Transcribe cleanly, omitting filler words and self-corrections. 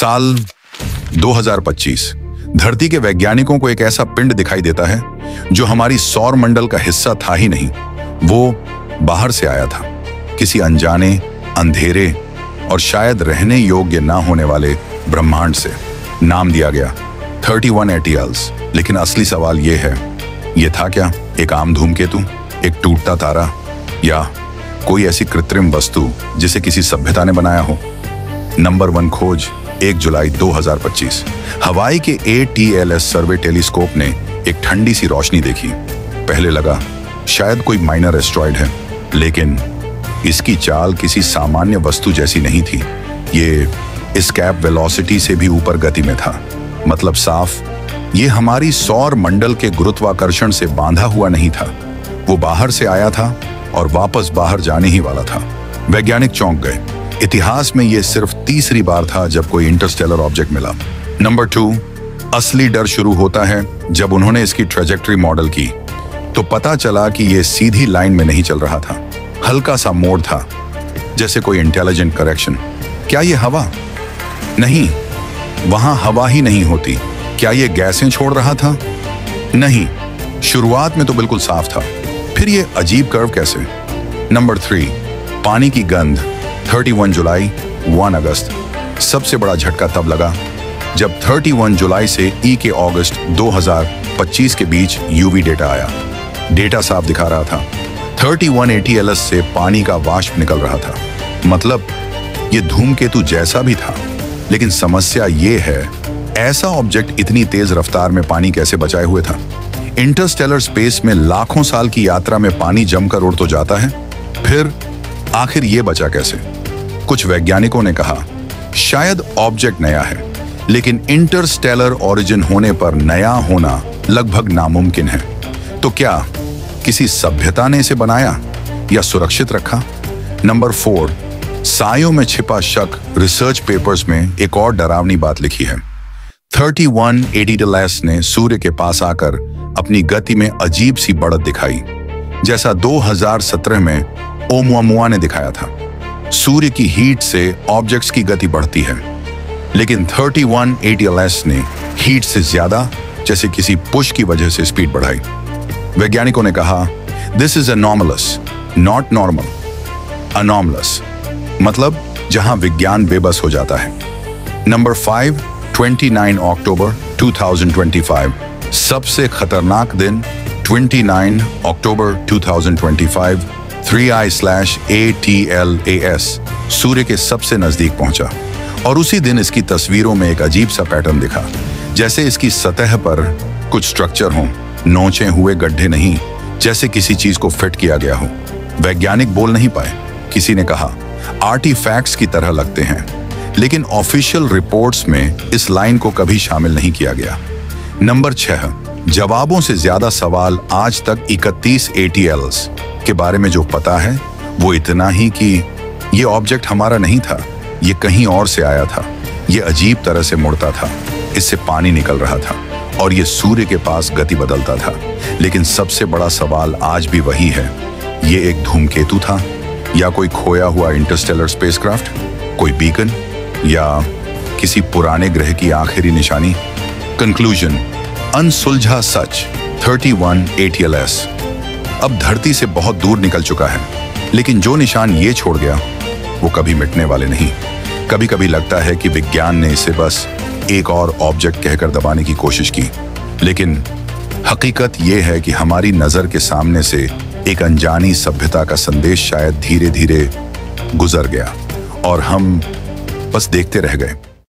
साल 2025 धरती के वैज्ञानिकों को एक ऐसा पिंड दिखाई देता है जो हमारी सौर मंडल का हिस्सा था ही नहीं। वो बाहर से आया था, किसी अनजाने, अंधेरे और शायद रहने योग्य ना होने वाले ब्रह्मांड से। नाम दिया गया 31 एटियल्स। लेकिन असली सवाल ये है, ये था क्या एक आम धूमकेतु, एक टूटता तारा, या कोई ऐसी कृत्रिम वस्तु जिसे किसी सभ्यता ने बनाया हो? नंबर 1 खोज 1 जुलाई 2025। हवाई के ATLS सर्वे टेलीस्कोप ने एक ठंडी सी रोशनी देखी। पहले लगा शायद कोई माइनर एस्ट्रॉइड है, लेकिन इसकी चाल किसी सामान्य वस्तु जैसी नहीं थी। ये एस्केप वेलोसिटी से भी ऊपर गति में था। मतलब साफ, ये हमारी सौर मंडल के गुरुत्वाकर्षण से बांधा हुआ नहीं था। वो बाहर से आया था और वापस बाहर जाने ही वाला था। वैज्ञानिक चौंक गए। इतिहास में यह सिर्फ तीसरी बार था जब कोई इंटरस्टेलर ऑब्जेक्ट मिला। नंबर 2, असली डर शुरू होता है जब उन्होंने इसकी ट्रेजेक्टरी मॉडल की तो पता चला कि यह सीधी लाइन में नहीं चल रहा था। हल्का सा मोड़ था, जैसे कोई इंटेलिजेंट करेक्शन। क्या यह हवा? नहीं, वहां हवा ही नहीं होती। क्या यह गैसें छोड़ रहा था? नहीं, शुरुआत में तो बिल्कुल साफ था। फिर यह अजीब कर्व कैसे? नंबर 3, पानी की गंध 31 जुलाई 1 अगस्त। सबसे बड़ा झटका तब लगा जब 31 जुलाई से E के अगस्त 2025 के बीच UV डेटा आया। डेटा साफ दिखा रहा था 31 ATLS से पानी का वाष्प निकल रहा था। मतलब ये धूमकेतु जैसा भी था, लेकिन समस्या ये है, ऐसा ऑब्जेक्ट इतनी तेज रफ्तार में पानी कैसे बचाए हुए था? इंटरस्टेलर स्पेस में लाखों साल की यात्रा में पानी जमकर उड़ तो जाता है, फिर आखिर ये बचा कैसे? कुछ वैज्ञानिकों ने कहा शायद ऑब्जेक्ट नया है, लेकिन इंटरस्टेलर ओरिजिन होने पर नया होना लगभग नामुमकिन है। तो क्या किसी सभ्यता ने इसे बनाया या सुरक्षित रखा? नंबर 4, सायों में छिपा शक। रिसर्च पेपर्स में एक और डरावनी बात लिखी है। 31 ATLS ने सूर्य के पास आकर अपनी गति में अजीब सी बढ़त दिखाई, जैसा 2017 में ओमुआमुआ ने दिखाया था। सूर्य की हीट से ऑब्जेक्ट्स की गति बढ़ती है, लेकिन 31 ATLS ने हीट से ज्यादा, जैसे किसी पुश की वजह से स्पीड बढ़ाई। वैज्ञानिकों ने कहा दिस इज अनॉमलस, नॉट नॉर्मल। अनॉमलस मतलब जहां विज्ञान बेबस हो जाता है। नंबर 5, 29 अक्टूबर 2025। सबसे खतरनाक दिन 29 अक्टूबर 2025 3I/ATLAS सूर्य के सबसे नजदीक पहुंचा, और उसी दिन इसकी तस्वीरों में एक अजीब सा पैटर्न दिखा, जैसे इसकी सतह पर कुछ स्ट्रक्चर हों, नोचे हुए गड्ढे नहीं, जैसे किसी चीज को फिट किया गया हो। वैज्ञानिक बोल नहीं पाए। किसी ने कहा आर्टिफैक्ट्स की तरह लगते हैं, लेकिन ऑफिशियल रिपोर्ट्स में इस लाइन को कभी शामिल नहीं किया गया। नंबर 6, जवाबों से ज्यादा सवाल। आज तक 31 ATLS के बारे में जो पता है वो इतना ही कि ये ऑब्जेक्ट हमारा नहीं था, ये कहीं और से आया था। ये अजीब तरह से मुड़ता था, इससे पानी निकल रहा था, और ये सूर्य के पास गति बदलता था। लेकिन सबसे बड़ा सवाल आज भी वही है, ये एक धूमकेतु था या कोई खोया हुआ इंटरस्टेलर स्पेसक्राफ्ट, कोई बीकन, या किसी पुराने ग्रह की आखिरी निशानी? कंक्लूजन, अनसुलझा सच 31 ATLS अब धरती से बहुत दूर निकल चुका है, लेकिन जो निशान ये छोड़ गया वो कभी मिटने वाले नहीं। कभी कभी लगता है कि विज्ञान ने इसे बस एक और ऑब्जेक्ट कहकर दबाने की कोशिश की, लेकिन हकीकत ये है कि हमारी नजर के सामने से एक अनजानी सभ्यता का संदेश शायद धीरे धीरे गुजर गया और हम बस देखते रह गए।